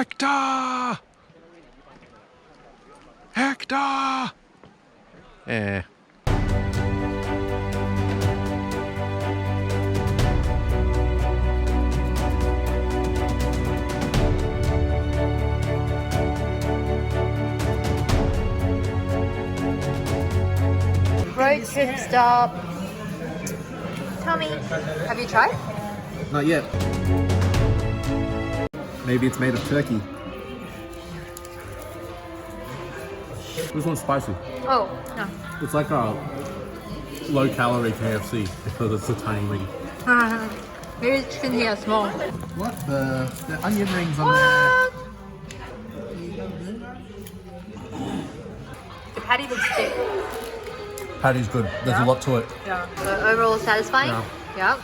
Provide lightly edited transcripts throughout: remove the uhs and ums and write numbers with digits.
Hector! Hector! Eh. Road trip stop. Tommy, have you tried? Not yet. Maybe it's made of turkey. This one's spicy. Oh, no. It's like a low-calorie KFC because it's a tiny wing. Maybe the chicken here is small. What? The onion rings on What? The patty looks thick. there. Patty's good. There's a lot to it. Yeah. So overall satisfying? Yeah.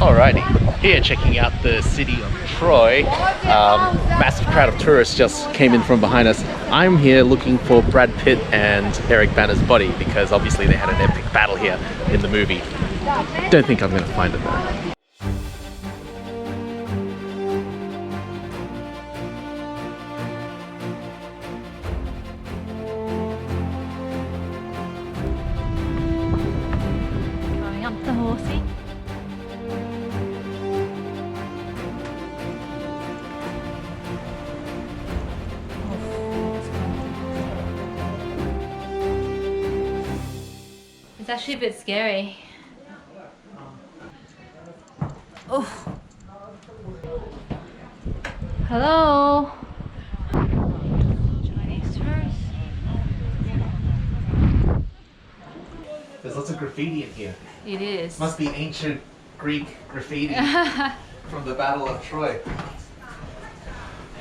Alrighty, here checking out the city of Troy. Massive crowd of tourists just came in from behind us. I'm here looking for Brad Pitt and Eric Bana's body because obviously they had an epic battle here in the movie. Don't think I'm gonna find it though. Going up the horsey. It's actually a bit scary. Oh. Hello. Chinese tourists. There's lots of graffiti in here. It is. Must be ancient Greek graffiti from the Battle of Troy.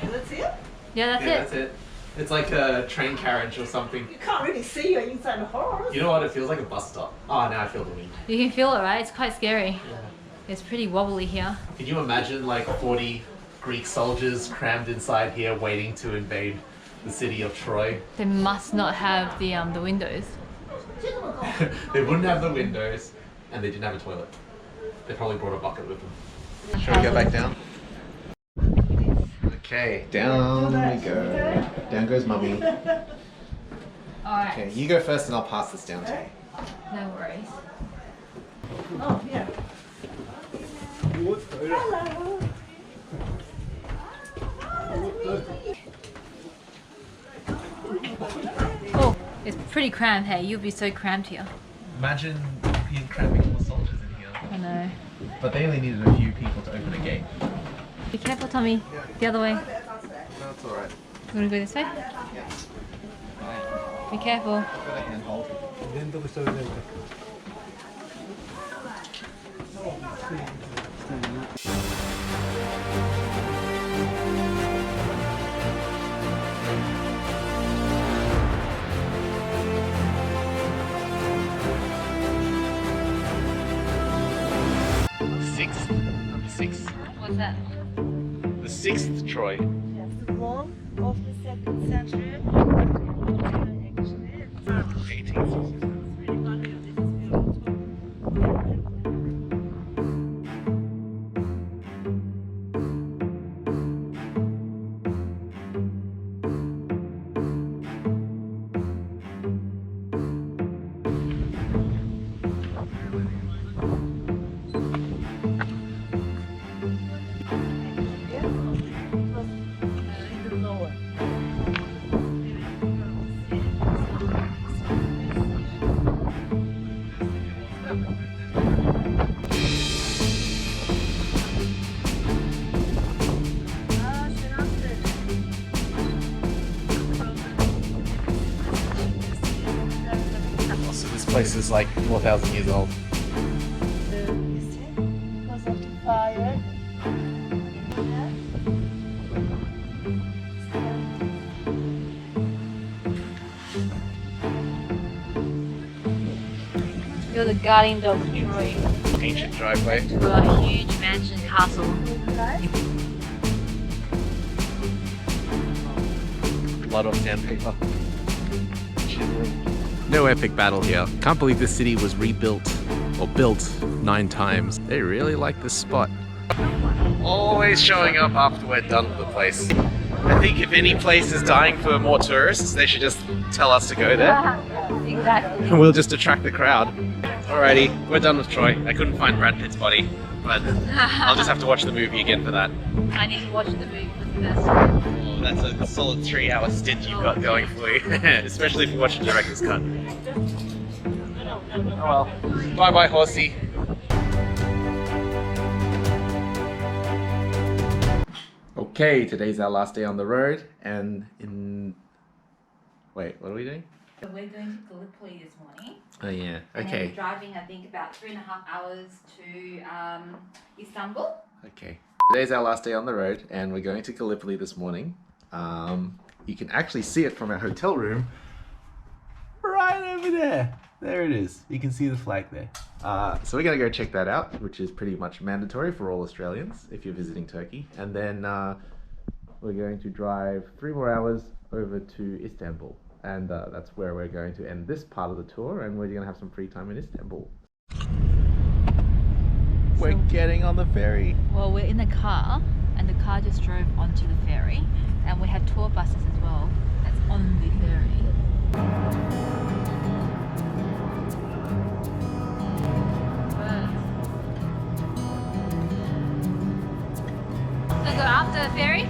That's it? Yeah, that's Yeah, it. that's it. It's like a train carriage or something. You can't really see you inside the horse. You know what? It feels like a bus stop. Oh, now I feel the wind. You can feel it, right? It's quite scary. Yeah. It's pretty wobbly here. Can you imagine like 40 Greek soldiers crammed inside here waiting to invade the city of Troy? They must not have the windows. They wouldn't have the windows and they didn't have a toilet. They probably brought a bucket with them. Shall we go back down? Okay, down we go. Down goes mummy. Alright. Okay, you go first and I'll pass this down to you. No worries. Oh, yeah. Hello. Oh, it's pretty cramped, hey. You'll be so cramped here. Imagine being cramming all the soldiers in here. I know. But they only needed a few people to open a gate. Be careful, Tommy. The other way. That's alright. You wanna go this way? Be careful. Got a handhold. Sixth. What's that? The sixth Troy. Yes, the long of the 2nd century. Actually, 18th. So this place is like 4,000 years old. because of the fire. You're the guardian dog of Troy. Ancient driveway. To a huge mansion castle. Lot of sandpaper. Chiseling. No epic battle here. Can't believe this city was rebuilt or built 9 times. They really like this spot. Always showing up after we're done with the place. I think if any place is dying for more tourists, they should just tell us to go there. Exactly. And we'll just attract the crowd. Alrighty, we're done with Troy. I couldn't find Brad Pitt's body, but I'll just have to watch the movie again for that. I need to watch the movie for the best. Oh, that's a solid 3-hour stint you've got going for you, especially if you watch the director's cut. Oh well. Bye bye, horsey. Okay, today's our last day on the road, and wait, what are we doing? So we're going to Gallipoli this morning. Oh yeah, And then okay. we're driving, I think, about 3.5 hours to Istanbul. Okay. Today's our last day on the road, and we're going to Gallipoli this morning. You can actually see it from our hotel room right over there. There it is. You can see the flag there. So we're going to go check that out, which is pretty much mandatory for all Australians if you're visiting Turkey. And then we're going to drive 3 more hours over to Istanbul. And that's where we're going to end this part of the tour, and we're going to have some free time in Istanbul. We're getting on the ferry. Well, we're in the car, and the car just drove onto the ferry, and we have tour buses as well. That's on the ferry. So go after the ferry?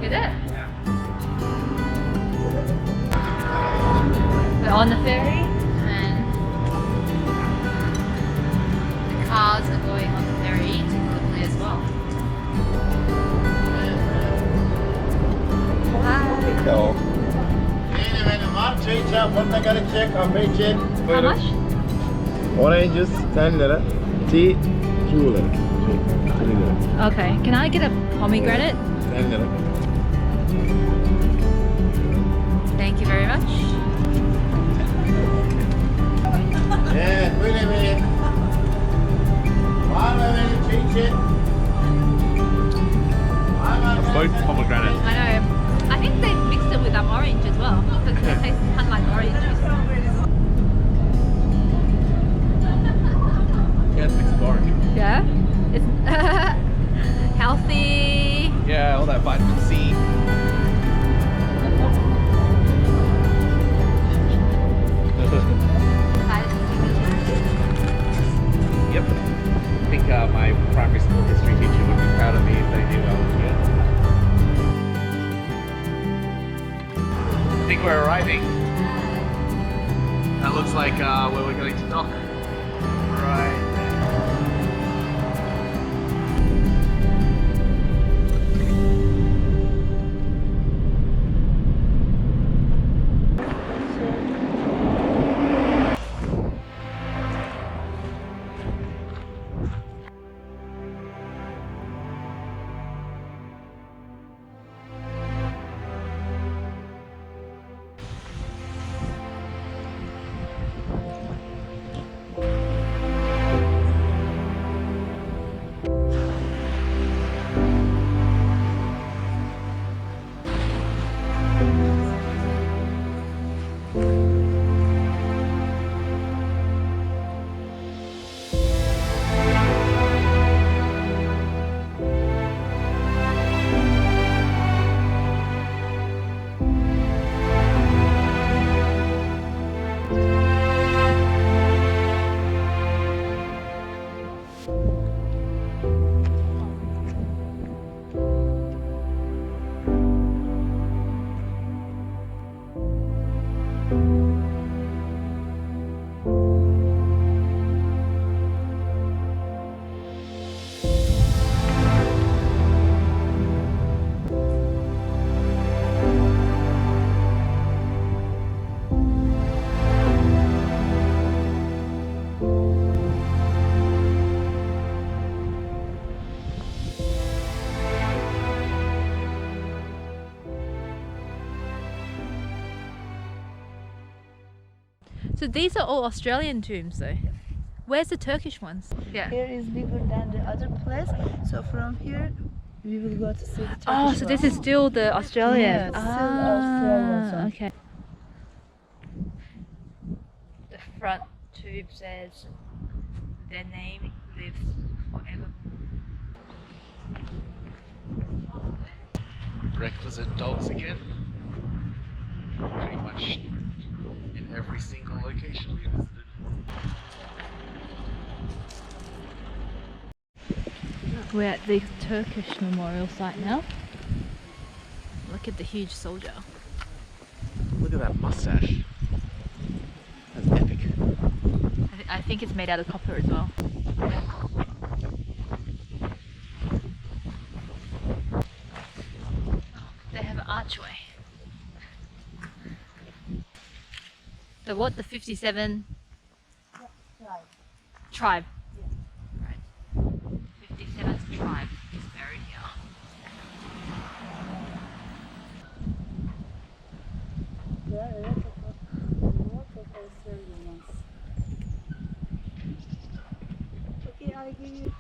Is it? We're on the ferry and the cars are going on the ferry to Gallipoli as well. So, How much? Orange juice 10 lira, tea 2 lira. Okay, can I get a pomegranate? 10 lira. Thank you very much. Evet, böyle bir. Var mı benim çay için? Both pomegranate. I know. I think they mixed it with orange as well because it tastes kind of like orange juice. yeah, it's mixed with orange. Yeah, it's healthy. Yeah, all that vitamin C. Yep. I think my primary school history teacher would be proud of me if they knew I was here. I think we're arriving. That looks like where we're going to dock. Right there. So these are all Australian tombs though. Where's the Turkish ones? Yeah. Here is bigger than the other place. So from here We will go to see the Turkish Oh, so this one. is still the Australian. Yes, still Australian one. Okay. The front tube says, "Their name lives forever." Requisite dogs again. Pretty much in every single location we visited. We're at the Turkish memorial site now. Look at the huge soldier. Look at that mustache. That's epic. I think it's made out of copper as well. They have an archway. So what, the 57 tribe? Right. 57th tribe is buried here. There are a lot of Australian ones. Okay, I give you.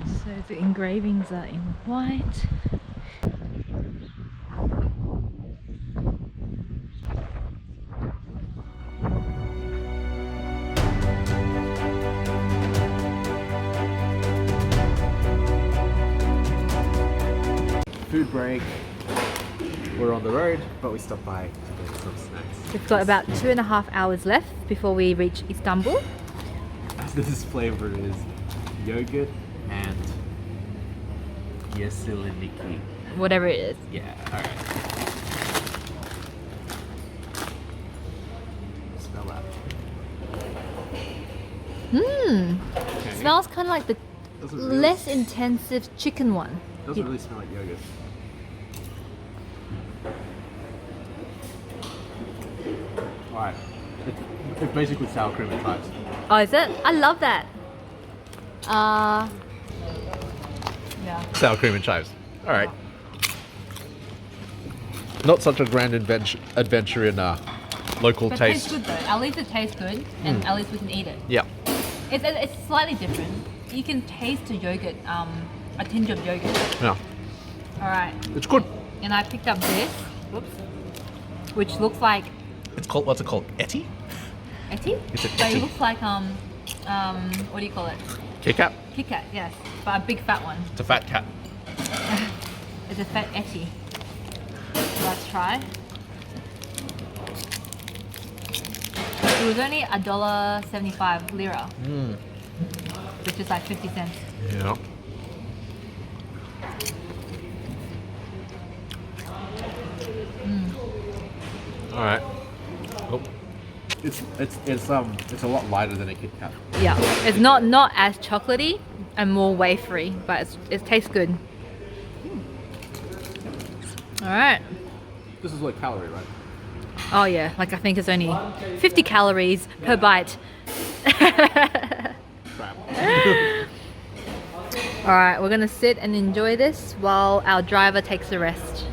So the engravings are in white. Food break. We're on the road, but we stopped by to get some snacks. We've got about 2.5 hours left before we reach Istanbul. This flavor is yogurt and yeşillik. Whatever it is. Yeah, alright. Smell that. Mmm. Okay. Smells kind of like the Doesn't really, less intensive chicken one. doesn't really smell like yogurt. Alright. It's basically sour cream and chives. Oh, is it? I love that. Yeah. Sour cream and chives. Alright. Not such a grand adventure in local But it taste. tastes good though. At least it tastes good, and at least we can eat it. Yeah. It's slightly different. You can taste the yogurt, a tinge of yogurt. Yeah. All right. It's good. And I picked up this, which looks like It's called, what's it called? Eti? Eti. It's a But Eti. it looks like what do you call it? Kit Kat? Kit Kat, yes, but a big fat one. It's a fat cat. It's a fat Eti. So let's try. It was only $1.75 lira, which is like 50 cents. Yeah. All right. Oh. It's a lot lighter than a Kit Kat. Yeah, it's not as chocolatey and more wafery, but it tastes good. All right. This is like calorie, right? Oh yeah, like I think it's only 50 calories per bite. Crap. All right, we're gonna sit and enjoy this while our driver takes a rest.